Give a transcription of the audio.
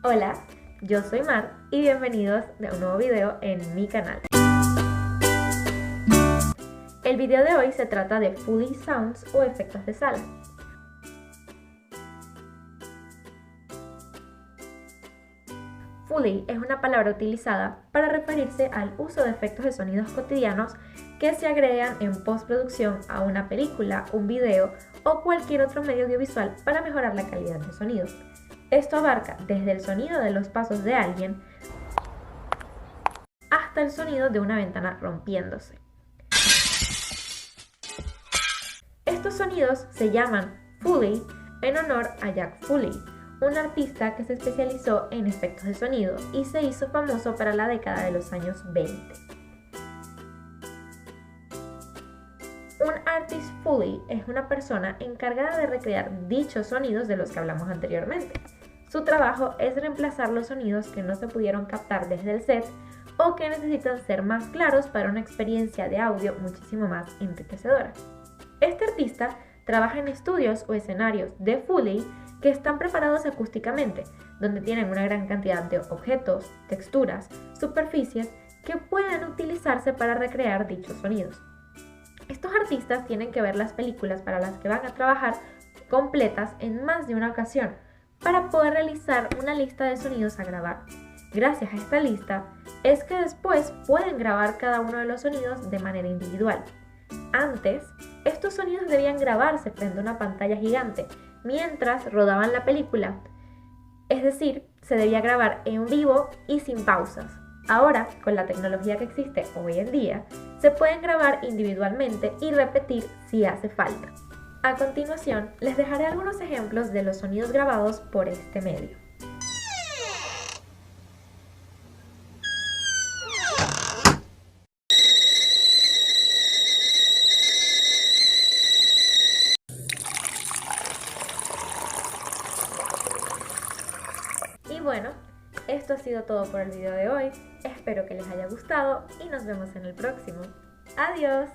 Hola, yo soy Mar y bienvenidos a un nuevo video en mi canal. El video de hoy se trata de Foley Sounds o efectos de sala. Foley es una palabra utilizada para referirse al uso de efectos de sonidos cotidianos que se agregan en postproducción a una película, un video o cualquier otro medio audiovisual para mejorar la calidad del sonido. Esto abarca desde el sonido de los pasos de alguien hasta el sonido de una ventana rompiéndose. Estos sonidos se llaman Foley en honor a Jack Foley, un artista que se especializó en efectos de sonido y se hizo famoso para la década de los años 20. Un artist Foley es una persona encargada de recrear dichos sonidos de los que hablamos anteriormente. Su trabajo es reemplazar los sonidos que no se pudieron captar desde el set o que necesitan ser más claros para una experiencia de audio muchísimo más enriquecedora. Este artista trabaja en estudios o escenarios de Foley que están preparados acústicamente, donde tienen una gran cantidad de objetos, texturas, superficies que pueden utilizarse para recrear dichos sonidos. Estos artistas tienen que ver las películas para las que van a trabajar completas en más de una ocasión para poder realizar una lista de sonidos a grabar. Gracias a esta lista es que después pueden grabar cada uno de los sonidos de manera individual. Antes, estos sonidos debían grabarse frente a una pantalla gigante mientras rodaban la película, es decir, se debía grabar en vivo y sin pausas. Ahora, con la tecnología que existe hoy en día, se pueden grabar individualmente y repetir si hace falta. A continuación, les dejaré algunos ejemplos de los sonidos grabados por este medio. Y bueno, esto ha sido todo por el video de hoy. Espero que les haya gustado y nos vemos en el próximo. ¡Adiós!